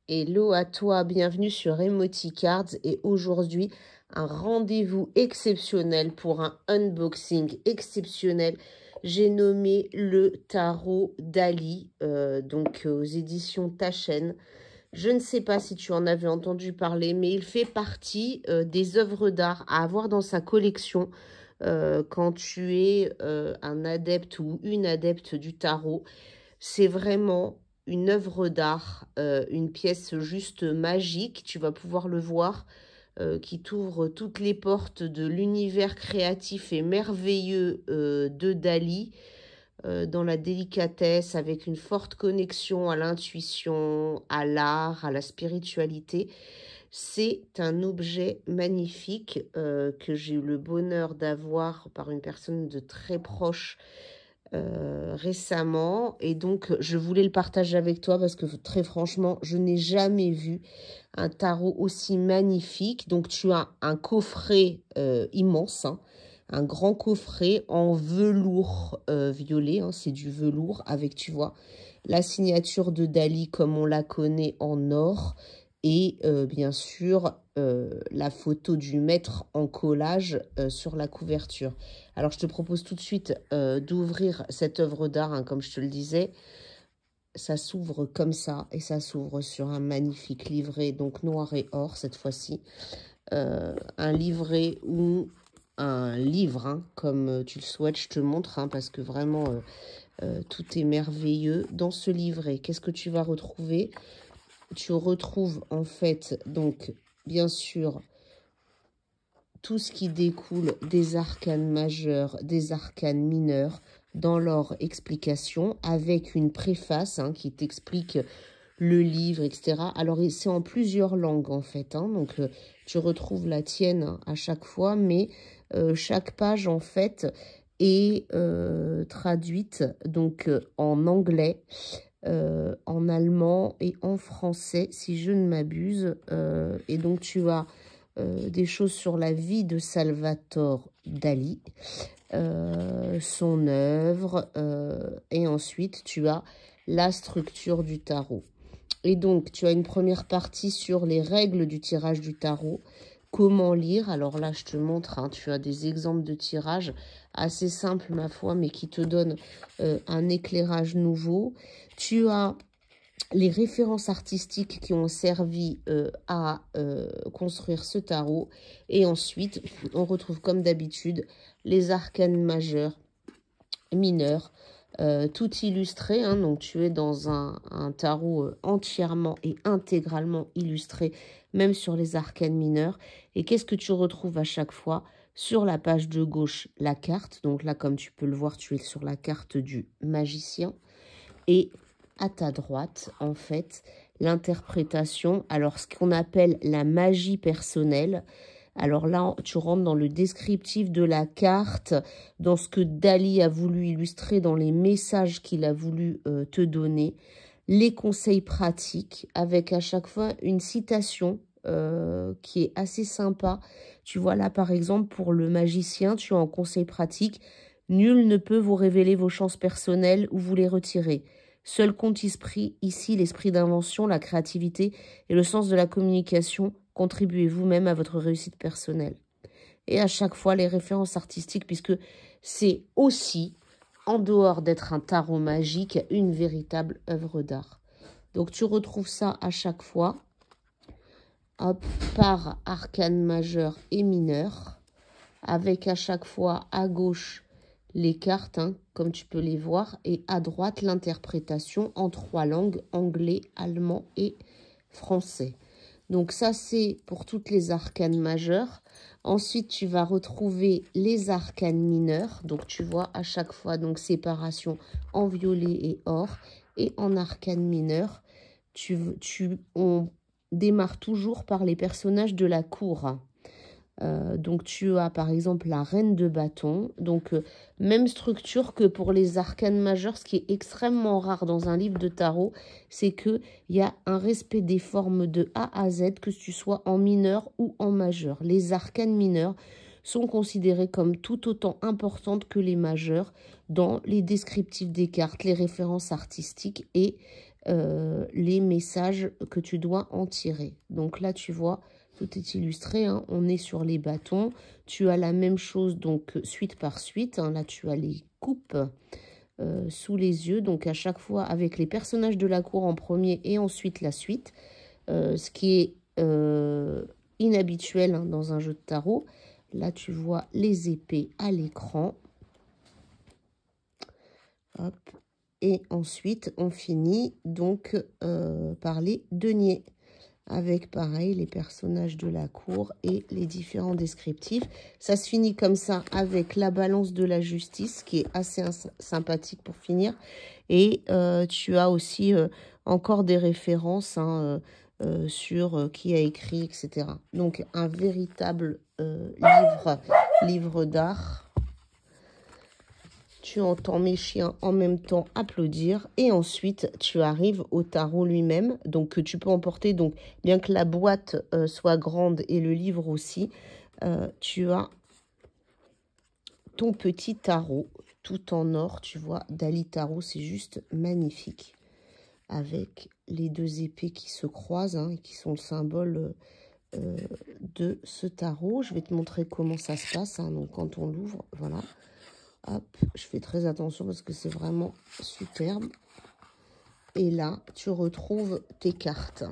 Hello à toi, bienvenue sur Emoticards et aujourd'hui un rendez-vous exceptionnel pour un unboxing exceptionnel. J'ai nommé le tarot Dali, aux éditions Taschen. Je ne sais pas si tu en avais entendu parler, mais il fait partie des œuvres d'art à avoir dans sa collection quand tu es un adepte ou une adepte du tarot. C'est vraiment une œuvre d'art, une pièce juste magique, tu vas pouvoir le voir, qui t'ouvre toutes les portes de l'univers créatif et merveilleux de Dali, dans la délicatesse, avec une forte connexion à l'intuition, à l'art, à la spiritualité. C'est un objet magnifique que j'ai eu le bonheur d'avoir par une personne de très proche récemment, et donc je voulais le partager avec toi parce que très franchement je n'ai jamais vu un tarot aussi magnifique. Donc tu as un coffret immense, hein, un grand coffret en velours violet, hein, c'est du velours avec, tu vois, la signature de Dali comme on la connaît en or, et bien sûr la photo du maître en collage sur la couverture. Alors je te propose tout de suite d'ouvrir cette œuvre d'art, hein, comme je te le disais. Ça s'ouvre comme ça et ça s'ouvre sur un magnifique livret, donc noir et or cette fois-ci. Un livret ou un livre, hein, comme tu le souhaites, je te montre, hein, parce que vraiment tout est merveilleux dans ce livret. Qu'est-ce que tu vas retrouver? Tu retrouves en fait, donc, bien sûr, tout ce qui découle des arcanes majeurs, des arcanes mineurs, dans leur explication, avec une préface, hein, qui t'explique le livre, etc. Alors, c'est en plusieurs langues, en fait, hein, donc tu retrouves la tienne, hein, à chaque fois, mais chaque page, en fait, est traduite donc en anglais, en allemand et en français, si je ne m'abuse. Et donc, tu as des choses sur la vie de Salvatore Dali, son œuvre, et ensuite, tu as la structure du tarot. Et donc, tu as une première partie sur les règles du tirage du tarot. Comment lire? Alors là, je te montre, hein, tu as des exemples de tirage assez simples, ma foi, mais qui te donnent un éclairage nouveau. Tu as les références artistiques qui ont servi à construire ce tarot. Et ensuite, on retrouve comme d'habitude les arcanes majeurs, mineurs, tout illustré, hein, donc tu es dans un tarot entièrement et intégralement illustré, même sur les arcanes mineurs. Et qu'est-ce que tu retrouves à chaque fois? Sur la page de gauche, la carte. Donc là, comme tu peux le voir, tu es sur la carte du magicien. Et à ta droite, en fait, l'interprétation, alors ce qu'on appelle la magie personnelle. Alors là, tu rentres dans le descriptif de la carte, dans ce que Dali a voulu illustrer, dans les messages qu'il a voulu te donner, les conseils pratiques, avec à chaque fois une citation qui est assez sympa. Tu vois là, par exemple, pour le magicien, tu as en conseil pratique: nul ne peut vous révéler vos chances personnelles ou vous les retirer. Seul compte ici l'esprit d'invention, la créativité et le sens de la communication. Contribuez vous-même à votre réussite personnelle. Et à chaque fois, les références artistiques, puisque c'est aussi, en dehors d'être un tarot magique, une véritable œuvre d'art. Donc, tu retrouves ça à chaque fois, hop, par arcane majeur et mineur, avec à chaque fois à gauche les cartes, hein, comme tu peux les voir, et à droite l'interprétation en 3 langues, anglais, allemand et français. Donc ça, c'est pour toutes les arcanes majeures. Ensuite, tu vas retrouver les arcanes mineures. Donc tu vois à chaque fois, donc séparation en violet et or. Et en arcane mineure, on démarre toujours par les personnages de la cour. Donc tu as par exemple la reine de bâton, donc même structure que pour les arcanes majeures. Ce qui est extrêmement rare dans un livre de tarot, c'est qu'il y a un respect des formes de A à Z, que tu sois en mineur ou en majeur. Les arcanes mineures sont considérées comme tout autant importantes que les majeures dans les descriptifs des cartes, les références artistiques et les messages que tu dois en tirer. Donc là, tu vois, tout est illustré, hein. On est sur les bâtons. Tu as la même chose, donc suite par suite. Hein. Là, tu as les coupes sous les yeux. Donc à chaque fois, avec les personnages de la cour en premier et ensuite la suite. Ce qui est inhabituel, hein, dans un jeu de tarot. Là, tu vois les épées à l'écran. Hop. Et ensuite, on finit donc par les deniers, avec pareil les personnages de la cour et les différents descriptifs. Ça se finit comme ça avec la balance de la justice, qui est assez sympathique pour finir. Et tu as aussi encore des références, hein, sur qui a écrit, etc. Donc un véritable livre d'art. Tu entends mes chiens en même temps applaudir. Et ensuite, tu arrives au tarot lui-même. Donc, que tu peux emporter. Donc, bien que la boîte soit grande et le livre aussi, tu as ton petit tarot tout en or. Tu vois, Dali Tarot, c'est juste magnifique. Avec les deux épées qui se croisent, hein, et qui sont le symbole de ce tarot. Je vais te montrer comment ça se passe. Hein, donc, quand on l'ouvre, voilà. Hop, je fais très attention parce que c'est vraiment superbe. Et là, tu retrouves tes cartes.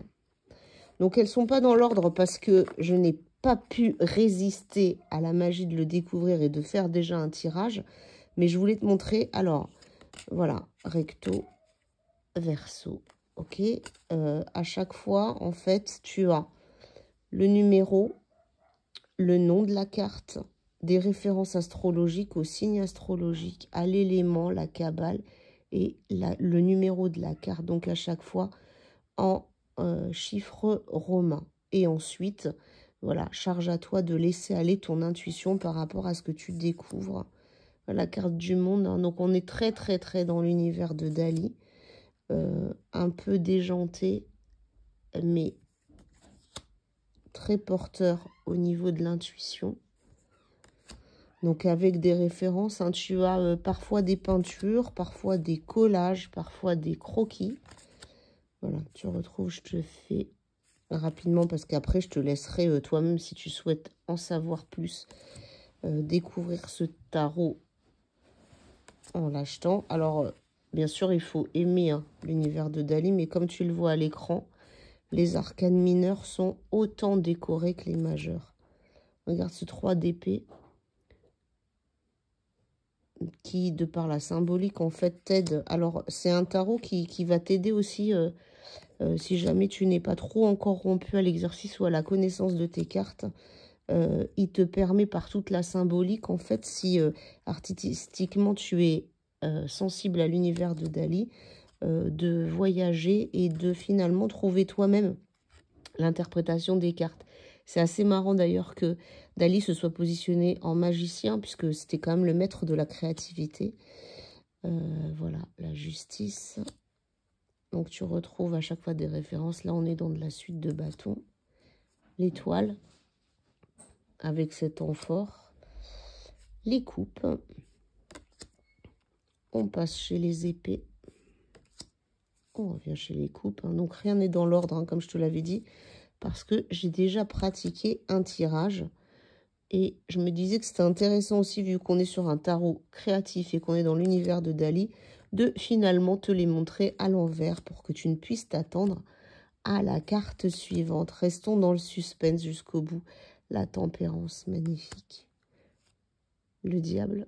Donc, elles ne sont pas dans l'ordre parce que je n'ai pas pu résister à la magie de le découvrir et de faire déjà un tirage. Mais je voulais te montrer. Alors, voilà, recto, verso. Ok. À chaque fois, en fait, tu as le numéro, le nom de la carte, des références astrologiques, aux signes astrologiques, à l'élément, la cabale et le numéro de la carte. Donc à chaque fois en chiffres romains. Et ensuite, voilà, charge à toi de laisser aller ton intuition par rapport à ce que tu découvres. La carte du monde, hein. Donc on est très très très dans l'univers de Dali. Un peu déjanté, mais très porteur au niveau de l'intuition. Donc avec des références, hein, tu as parfois des peintures, parfois des collages, parfois des croquis. Voilà, tu retrouves, je te fais rapidement parce qu'après je te laisserai toi-même, si tu souhaites en savoir plus, découvrir ce tarot en l'achetant. Alors bien sûr il faut aimer, hein, l'univers de Dali, mais comme tu le vois à l'écran, les arcanes mineurs sont autant décorés que les majeurs. Regarde ce 3 d'épée qui, de par la symbolique, en fait, t'aide. Alors, c'est un tarot qui va t'aider aussi, si jamais tu n'es pas trop encore rompu à l'exercice ou à la connaissance de tes cartes. Il te permet, par toute la symbolique, en fait, si artistiquement tu es sensible à l'univers de Dali, de voyager et de finalement trouver toi-même l'interprétation des cartes. C'est assez marrant d'ailleurs que Dali se soit positionné en magicien, puisque c'était quand même le maître de la créativité. Voilà, la justice. Donc tu retrouves à chaque fois des références. Là, on est dans de la suite de bâtons. L'étoile, avec cet amphore. Les coupes. On passe chez les épées. On revient chez les coupes. Hein. Donc rien n'est dans l'ordre, hein, comme je te l'avais dit, parce que j'ai déjà pratiqué un tirage. Et je me disais que c'était intéressant aussi, vu qu'on est sur un tarot créatif et qu'on est dans l'univers de Dali, de finalement te les montrer à l'envers pour que tu ne puisses t'attendre à la carte suivante. Restons dans le suspense jusqu'au bout. La tempérance, magnifique. Le diable.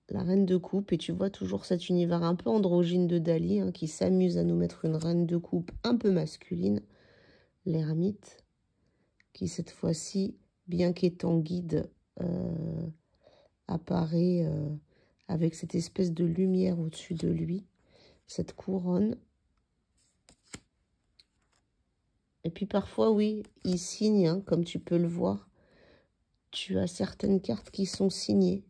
La reine de coupe. Et tu vois toujours cet univers un peu androgyne de Dali, hein, qui s'amuse à nous mettre une reine de coupe un peu masculine. L'ermite, qui cette fois-ci, bien qu'étant guide, apparaît avec cette espèce de lumière au-dessus de lui, cette couronne. Et puis parfois, oui, il signe, hein, comme tu peux le voir. Tu as certaines cartes qui sont signées.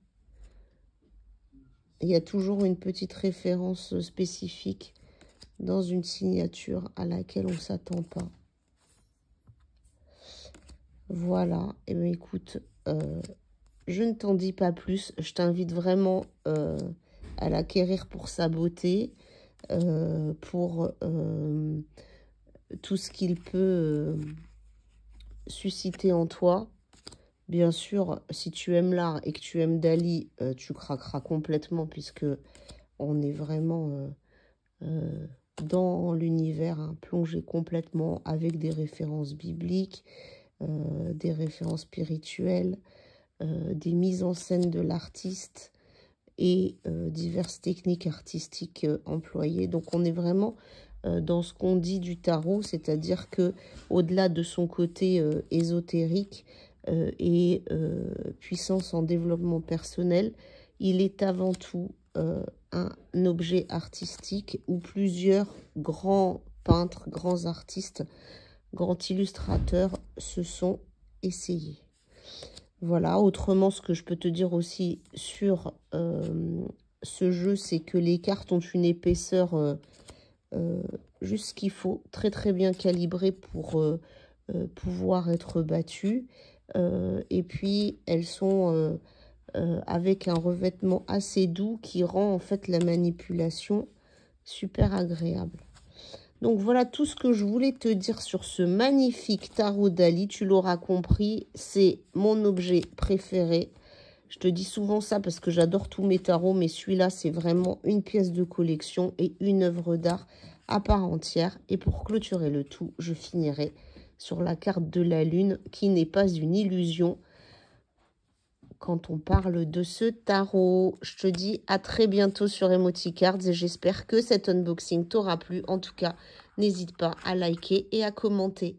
Il y a toujours une petite référence spécifique dans une signature à laquelle on ne s'attend pas. Voilà, et bien écoute, je ne t'en dis pas plus. Je t'invite vraiment à l'acquérir pour sa beauté. pour tout ce qu'il peut susciter en toi. Bien sûr, si tu aimes l'art et que tu aimes Dali, tu craqueras complètement puisque on est vraiment dans l'univers, hein, plongé complètement avec des références bibliques, des références spirituelles, des mises en scène de l'artiste et diverses techniques artistiques employées. Donc on est vraiment dans ce qu'on dit du tarot, c'est-à-dire que au-delà de son côté ésotérique et puissance en développement personnel, il est avant tout un objet artistique où plusieurs grands peintres, grands artistes, grands illustrateurs se sont essayés. Voilà, autrement, ce que je peux te dire aussi sur ce jeu, c'est que les cartes ont une épaisseur juste ce qu'il faut, très très bien calibrée pour pouvoir être battues. Et puis, elles sont avec un revêtement assez doux qui rend en fait la manipulation super agréable. Donc voilà tout ce que je voulais te dire sur ce magnifique tarot Dali. Tu l'auras compris, c'est mon objet préféré. Je te dis souvent ça parce que j'adore tous mes tarots, mais celui-là, c'est vraiment une pièce de collection et une œuvre d'art à part entière. Et pour clôturer le tout, je finirai sur la carte de la lune, qui n'est pas une illusion quand on parle de ce tarot. Je te dis à très bientôt sur Emoticards et j'espère que cet unboxing t'aura plu. En tout cas, n'hésite pas à liker et à commenter.